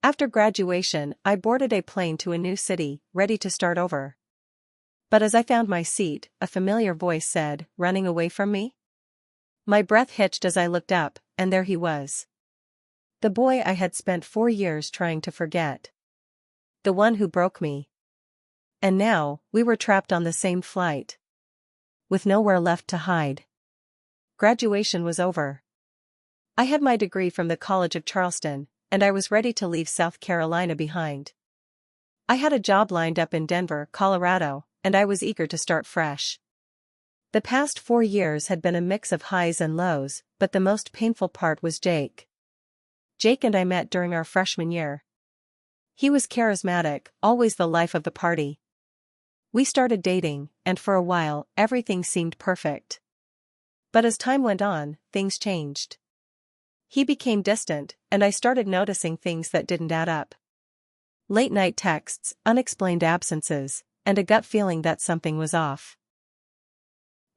After graduation, I boarded a plane to a new city, ready to start over. But as I found my seat, a familiar voice said, "Running away from me?" My breath hitched as I looked up, and there he was. The boy I had spent 4 years trying to forget. The one who broke me. And now, we were trapped on the same flight. With nowhere left to hide. Graduation was over. I had my degree from the College of Charleston, and I was ready to leave South Carolina behind. I had a job lined up in Denver, Colorado, and I was eager to start fresh. The past 4 years had been a mix of highs and lows, but the most painful part was Jake. Jake and I met during our freshman year. He was charismatic, always the life of the party. We started dating, and for a while, everything seemed perfect. But as time went on, things changed. He became distant, and I started noticing things that didn't add up. Late-night texts, unexplained absences, and a gut feeling that something was off.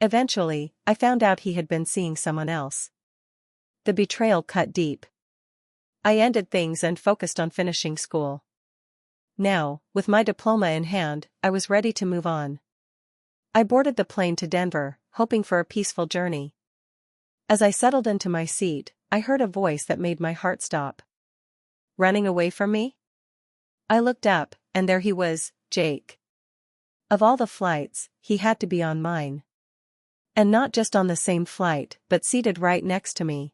Eventually, I found out he had been seeing someone else. The betrayal cut deep. I ended things and focused on finishing school. Now, with my diploma in hand, I was ready to move on. I boarded the plane to Denver, hoping for a peaceful journey. As I settled into my seat, I heard a voice that made my heart stop. "Running away from me?" I looked up, and there he was, Jake. Of all the flights, he had to be on mine. And not just on the same flight, but seated right next to me.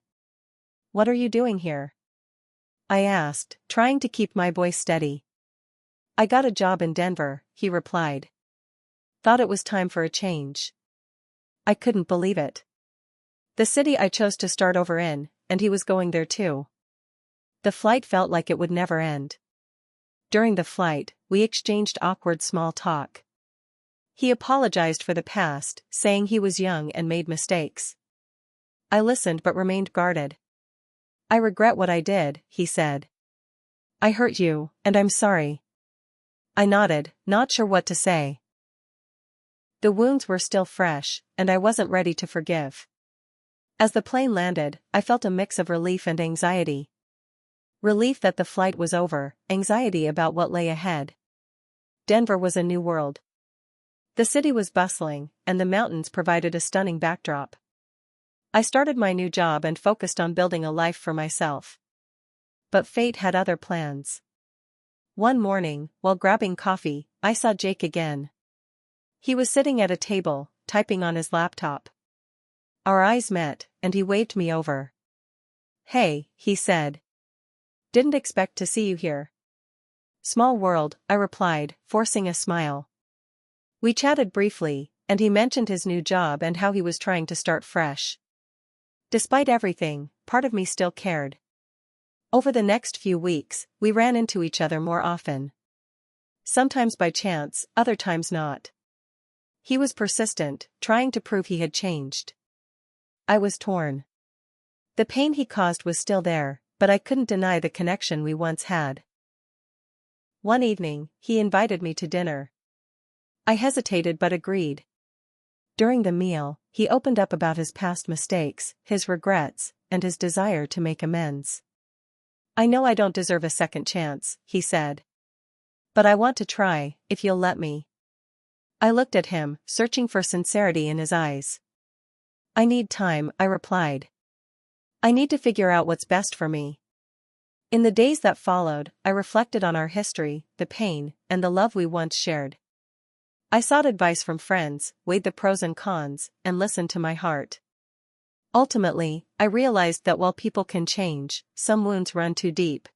"What are you doing here?" I asked, trying to keep my voice steady. "I got a job in Denver," he replied. Thought it was time for a change. I couldn't believe it. The city I chose to start over in, and he was going there too. The flight felt like it would never end. During the flight, we exchanged awkward small talk. He apologized for the past, saying he was young and made mistakes. I listened but remained guarded. "I regret what I did," he said. "I hurt you, and I'm sorry." I nodded, not sure what to say. The wounds were still fresh, and I wasn't ready to forgive. As the plane landed, I felt a mix of relief and anxiety. Relief that the flight was over, anxiety about what lay ahead. Denver was a new world. The city was bustling, and the mountains provided a stunning backdrop. I started my new job and focused on building a life for myself. But fate had other plans. One morning, while grabbing coffee, I saw Jake again. He was sitting at a table, typing on his laptop. Our eyes met, and he waved me over. "Hey," he said. "Didn't expect to see you here." "Small world," I replied, forcing a smile. We chatted briefly, and he mentioned his new job and how he was trying to start fresh. Despite everything, part of me still cared. Over the next few weeks, we ran into each other more often. Sometimes by chance, other times not. He was persistent, trying to prove he had changed. I was torn. The pain he caused was still there, but I couldn't deny the connection we once had. One evening, he invited me to dinner. I hesitated but agreed. During the meal, he opened up about his past mistakes, his regrets, and his desire to make amends. "I know I don't deserve a second chance," he said. "But I want to try, if you'll let me." I looked at him, searching for sincerity in his eyes. "I need time," I replied. "I need to figure out what's best for me." In the days that followed, I reflected on our history, the pain, and the love we once shared. I sought advice from friends, weighed the pros and cons, and listened to my heart. Ultimately, I realized that while people can change, some wounds run too deep.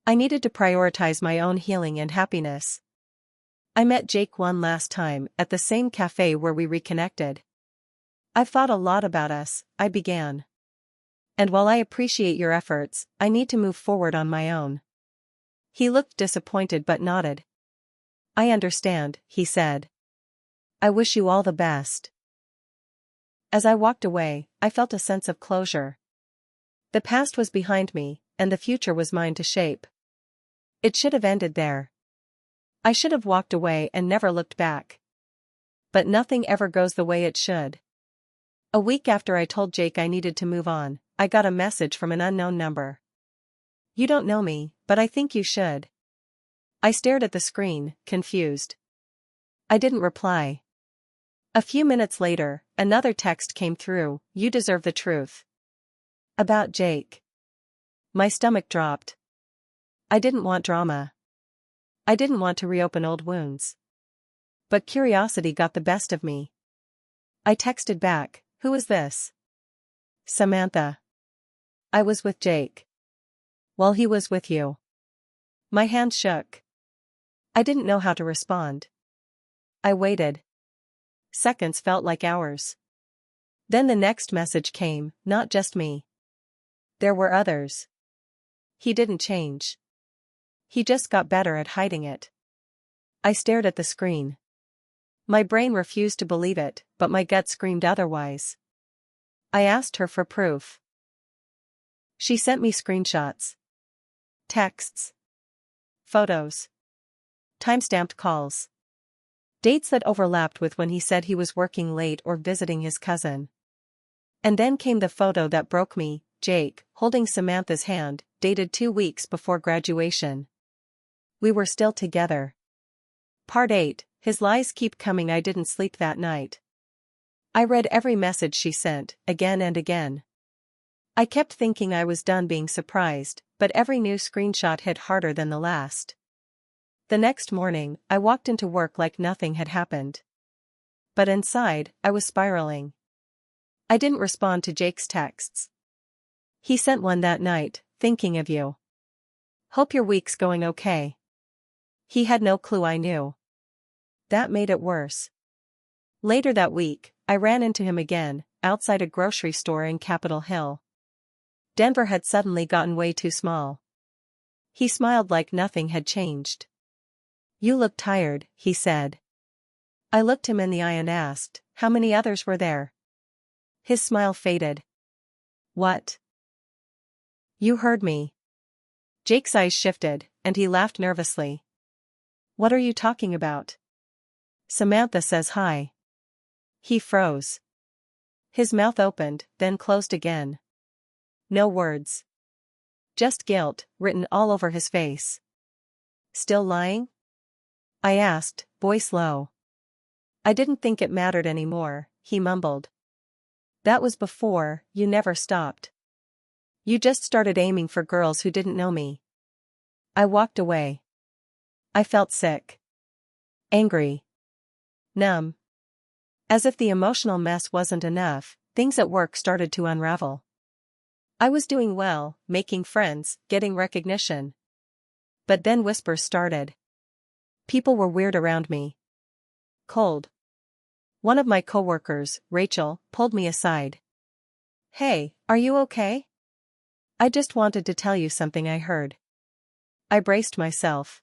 I needed to prioritize my own healing and happiness. I met Jake one last time at the same cafe where we reconnected. "I've thought a lot about us," I began. "And while I appreciate your efforts, I need to move forward on my own." He looked disappointed but nodded. "I understand," he said. "I wish you all the best." As I walked away, I felt a sense of closure. The past was behind me, and the future was mine to shape. It should have ended there. I should have walked away and never looked back. But nothing ever goes the way it should. A week after I told Jake I needed to move on, I got a message from an unknown number. You don't know me, but I think you should. I stared at the screen, confused. I didn't reply. A few minutes later, another text came through, "You deserve the truth." About Jake. My stomach dropped. I didn't want drama. I didn't want to reopen old wounds. But curiosity got the best of me. I texted back, "Who is this?" "Samantha. I was with Jake." "Well, he was with you." My hand shook. I didn't know how to respond. I waited. Seconds felt like hours. Then the next message came, "Not just me. There were others. He didn't change. He just got better at hiding it." I stared at the screen. My brain refused to believe it, but my gut screamed otherwise. I asked her for proof. She sent me screenshots. Texts. Photos. Timestamped calls. Dates that overlapped with when he said he was working late or visiting his cousin. And then came the photo that broke me, Jake, holding Samantha's hand, dated 2 weeks before graduation. We were still together. Part 8, his lies keep coming. I didn't sleep that night. I read every message she sent, again and again. I kept thinking I was done being surprised, but every new screenshot hit harder than the last. The next morning, I walked into work like nothing had happened. But inside, I was spiraling. I didn't respond to Jake's texts. He sent one that night, "Thinking of you. Hope your week's going okay." He had no clue I knew. That made it worse. Later that week, I ran into him again, outside a grocery store in Capitol Hill. Denver had suddenly gotten way too small. He smiled like nothing had changed. "You look tired," he said. I looked him in the eye and asked, "How many others were there?" His smile faded. "What?" "You heard me." Jake's eyes shifted, and he laughed nervously. "What are you talking about?" "Samantha says hi." He froze. His mouth opened, then closed again. No words. Just guilt, written all over his face. "Still lying?" I asked, voice low. "I didn't think it mattered anymore," he mumbled. "That was before, you never stopped. You just started aiming for girls who didn't know me." I walked away. I felt sick. Angry. Numb. As if the emotional mess wasn't enough, things at work started to unravel. I was doing well, making friends, getting recognition. But then whispers started. People were weird around me. Cold. One of my coworkers, Rachel, pulled me aside. "Hey, are you okay? I just wanted to tell you something I heard." I braced myself.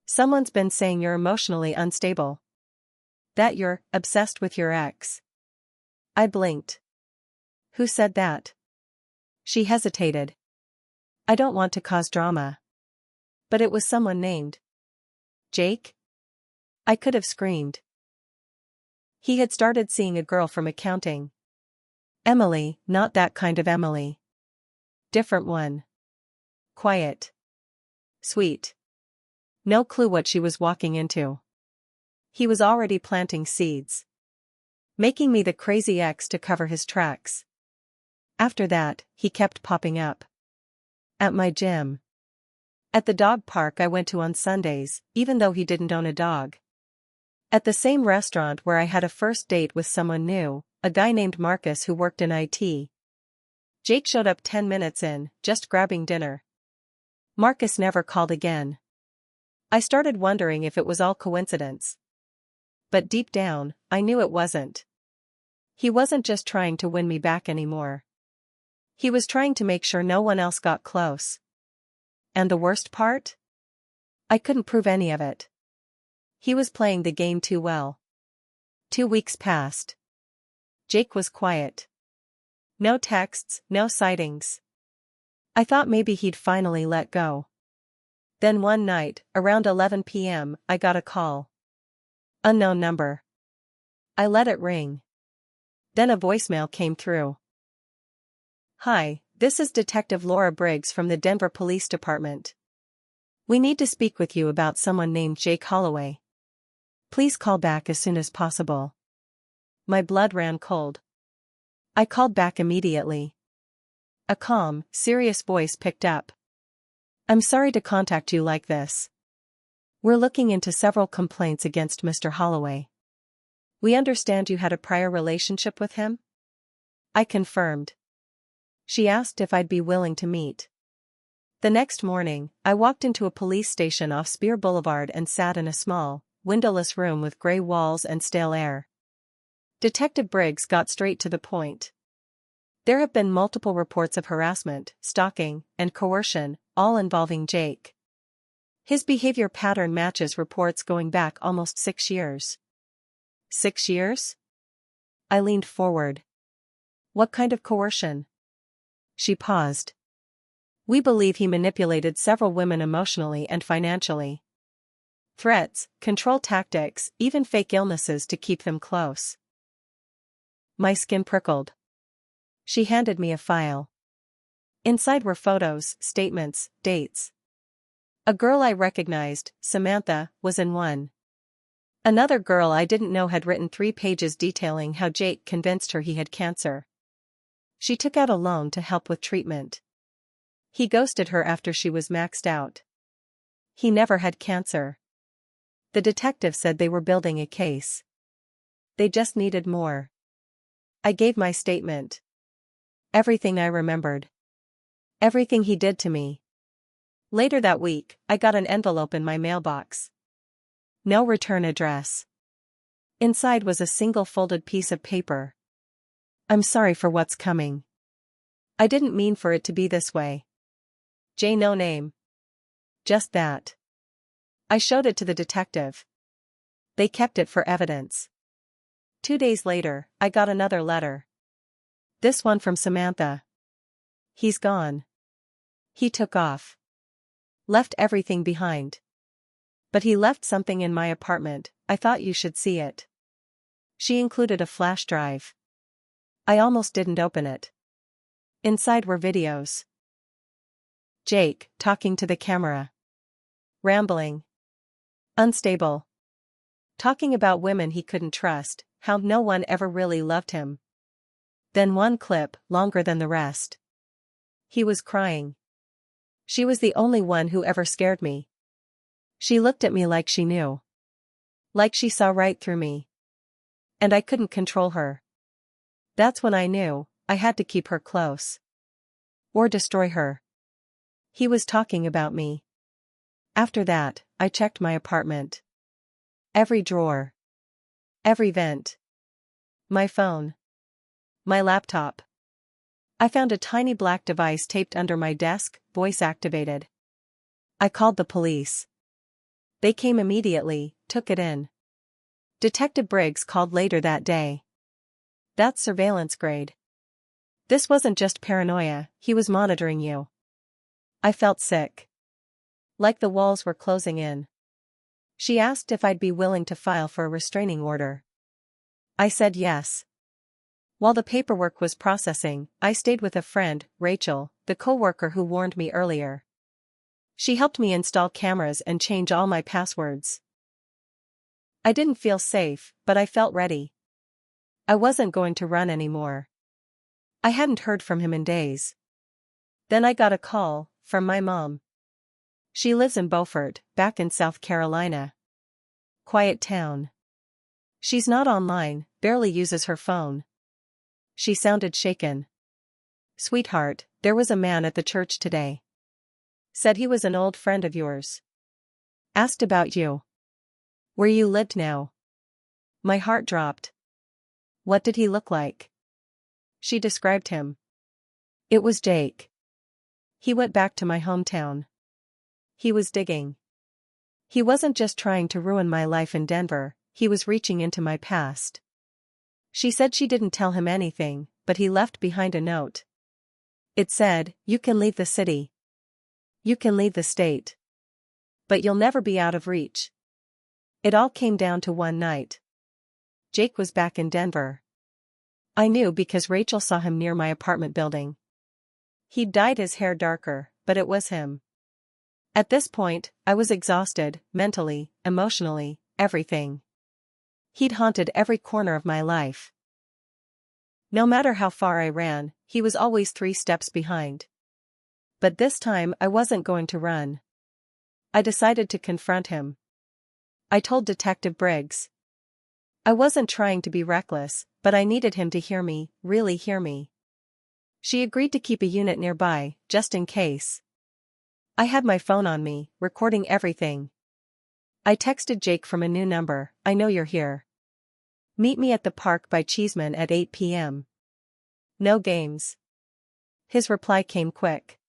"Someone's been saying you're emotionally unstable. That you're obsessed with your ex." I blinked. "Who said that?" She hesitated. "I don't want to cause drama. But it was someone named Jake?" I could have screamed. He had started seeing a girl from accounting. Emily, not that kind of Emily. Different one. Quiet. Sweet. No clue what she was walking into. He was already planting seeds. Making me the crazy ex to cover his tracks. After that, he kept popping up. At my gym. At the dog park I went to on Sundays, even though he didn't own a dog. At the same restaurant where I had a first date with someone new, a guy named Marcus who worked in IT. Jake showed up 10 minutes in, just grabbing dinner. Marcus never called again. I started wondering if it was all coincidence. But deep down, I knew it wasn't. He wasn't just trying to win me back anymore. He was trying to make sure no one else got close. And the worst part? I couldn't prove any of it. He was playing the game too well. 2 weeks passed. Jake was quiet. No texts, no sightings. I thought maybe he'd finally let go. Then one night, around 11 p.m., I got a call. Unknown number. I let it ring. Then a voicemail came through. "Hi, This is Detective Laura Briggs from the Denver Police Department. We need to speak with you about someone named Jake Holloway. Please call back as soon as possible. My blood ran cold. I called back immediately. A calm, serious voice picked up. I'm sorry to contact you like this. We're looking into several complaints against Mr. Holloway. We understand you had a prior relationship with him? I confirmed. She asked if I'd be willing to meet. The next morning, I walked into a police station off Spear Boulevard and sat in a small, windowless room with gray walls and stale air. Detective Briggs got straight to the point. There have been multiple reports of harassment, stalking, and coercion, all involving Jake. His behavior pattern matches reports going back almost 6 years. 6 years? I leaned forward. What kind of coercion? She paused. We believe he manipulated several women emotionally and financially. Threats, control tactics, even fake illnesses to keep them close. My skin prickled. She handed me a file. Inside were photos, statements, dates. A girl I recognized, Samantha, was in one. Another girl I didn't know had written 3 pages detailing how Jake convinced her he had cancer. She took out a loan to help with treatment. He ghosted her after she was maxed out. He never had cancer. The detective said they were building a case. They just needed more. I gave my statement. Everything I remembered. Everything he did to me. Later that week, I got an envelope in my mailbox. No return address. Inside was a single folded piece of paper. I'm sorry for what's coming. I didn't mean for it to be this way. J. No name. Just that. I showed it to the detective. They kept it for evidence. 2 days later, I got another letter. This one from Samantha. He's gone. He took off. Left everything behind. But he left something in my apartment. I thought you should see it. She included a flash drive. I almost didn't open it. Inside were videos. Jake, talking to the camera. Rambling. Unstable. Talking about women he couldn't trust, how no one ever really loved him. Then one clip, longer than the rest. He was crying. She was the only one who ever scared me. She looked at me like she knew. Like she saw right through me. And I couldn't control her. That's when I knew, I had to keep her close. Or destroy her. He was talking about me. After that, I checked my apartment. Every drawer. Every vent. My phone. My laptop. I found a tiny black device taped under my desk, voice activated. I called the police. They came immediately, took it in. Detective Briggs called later that day. That's surveillance grade. This wasn't just paranoia, he was monitoring you. I felt sick. Like the walls were closing in. She asked if I'd be willing to file for a restraining order. I said yes. While the paperwork was processing, I stayed with a friend, Rachel, the co-worker who warned me earlier. She helped me install cameras and change all my passwords. I didn't feel safe, but I felt ready. I wasn't going to run anymore. I hadn't heard from him in days. Then I got a call, from my mom. She lives in Beaufort, back in South Carolina. Quiet town. She's not online, barely uses her phone. She sounded shaken. Sweetheart, there was a man at the church today. Said he was an old friend of yours. Asked about you. Where you lived now. My heart dropped. What did he look like? She described him. It was Jake. He went back to my hometown. He was digging. He wasn't just trying to ruin my life in Denver, he was reaching into my past. She said she didn't tell him anything, but he left behind a note. It said, "You can leave the city. You can leave the state. But you'll never be out of reach." It all came down to one night. Jake was back in Denver. I knew because Rachel saw him near my apartment building. He'd dyed his hair darker, but it was him. At this point, I was exhausted, mentally, emotionally, everything. He'd haunted every corner of my life. No matter how far I ran, he was always 3 steps behind. But this time I wasn't going to run. I decided to confront him. I told Detective Briggs. I wasn't trying to be reckless, but I needed him to hear me, really hear me. She agreed to keep a unit nearby, just in case. I had my phone on me, recording everything. I texted Jake from a new number, "I know you're here. Meet me at the park by Cheeseman at 8 p.m. No games." His reply came quick.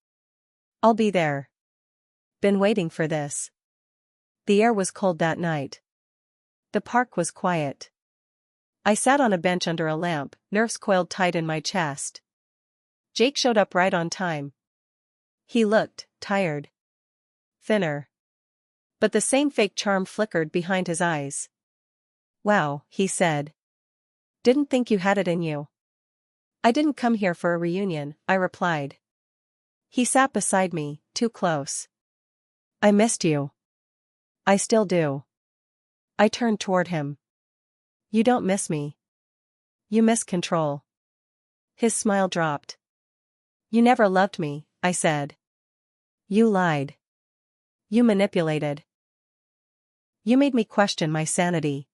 "I'll be there. Been waiting for this." The air was cold that night. The park was quiet. I sat on a bench under a lamp, nerves coiled tight in my chest. Jake showed up right on time. He looked tired. Thinner. But the same fake charm flickered behind his eyes. "Wow," he said. "Didn't think you had it in you." "I didn't come here for a reunion," I replied. He sat beside me, too close. "I missed you." "I still do." I turned toward him. "You don't miss me. You miss control." His smile dropped. "You never loved me," I said. "You lied. You manipulated. You made me question my sanity."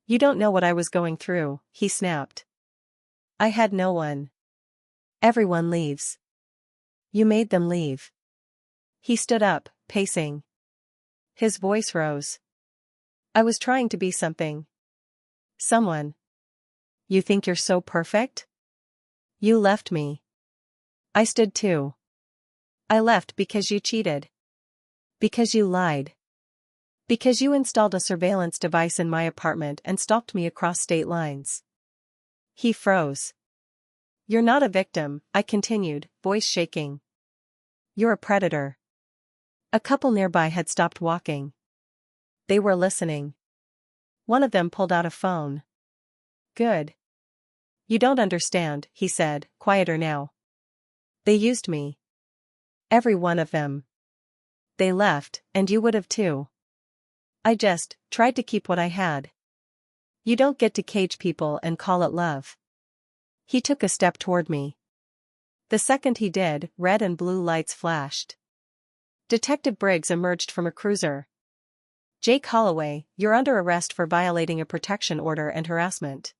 "You don't know what I was going through," he snapped. "I had no one. Everyone leaves. You made them leave." He stood up, pacing. His voice rose. "I was trying to be something. Someone. You think you're so perfect? You left me. I stood too. I left because you cheated. Because you lied. Because you installed a surveillance device in my apartment and stalked me across state lines." He froze. "You're not a victim," I continued, voice shaking. "You're a predator." A couple nearby had stopped walking. They were listening. One of them pulled out a phone. "Good. You don't understand," he said, quieter now. "They used me. Every one of them. They left, and you would have too. I just tried to keep what I had. You don't get to cage people and call it love." He took a step toward me. The second he did, red and blue lights flashed. Detective Briggs emerged from a cruiser. "Jake Holloway, you're under arrest for violating a protection order and harassment."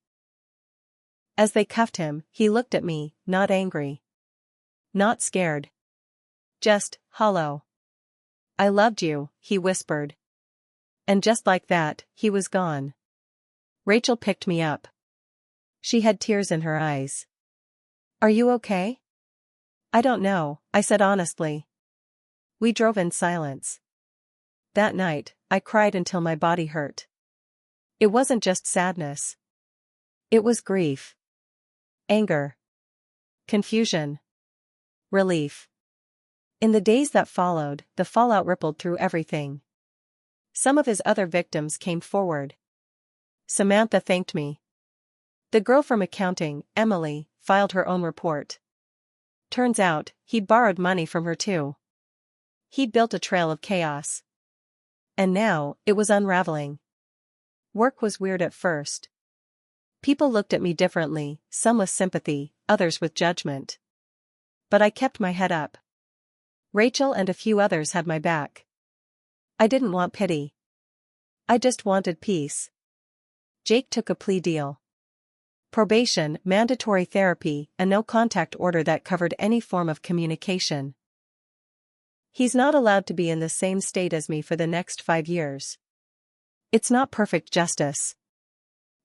As they cuffed him, he looked at me, not angry. Not scared. Just hollow. "I loved you," he whispered. And just like that, he was gone. Rachel picked me up. She had tears in her eyes. "Are you okay?" "I don't know," I said honestly. We drove in silence. That night, I cried until my body hurt. It wasn't just sadness. It was grief. Anger. Confusion. Relief. In the days that followed, the fallout rippled through everything. Some of his other victims came forward. Samantha thanked me. The girl from accounting, Emily, filed her own report. Turns out, he'd borrowed money from her too. He'd built a trail of chaos. And now, it was unraveling. Work was weird at first. People looked at me differently, some with sympathy, others with judgment. But I kept my head up. Rachel and a few others had my back. I didn't want pity. I just wanted peace. Jake took a plea deal. Probation, mandatory therapy, a no-contact order that covered any form of communication. He's not allowed to be in the same state as me for the next 5 years. It's not perfect justice.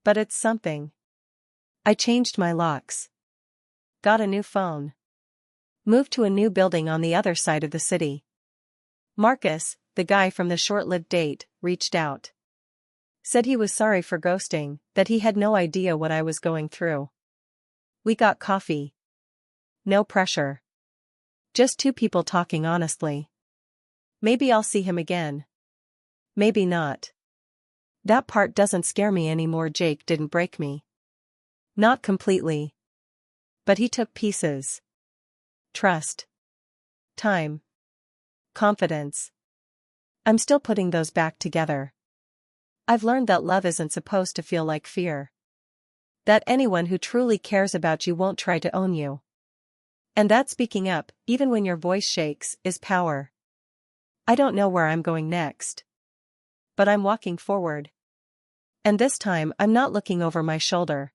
But it's something. I changed my locks. Got a new phone. Moved to a new building on the other side of the city. Marcus, the guy from the short-lived date, reached out. Said he was sorry for ghosting, that he had no idea what I was going through. We got coffee. No pressure. Just 2 people talking honestly. Maybe I'll see him again. Maybe not. That part doesn't scare me anymore. Jake didn't break me. Not completely. But he took pieces. trust, time, confidence. I'm still putting those back together. I've learned that love isn't supposed to feel like fear. That anyone who truly cares about you won't try to own you. And that speaking up, even when your voice shakes, is power. I don't know where I'm going next. But I'm walking forward. And this time I'm not looking over my shoulder.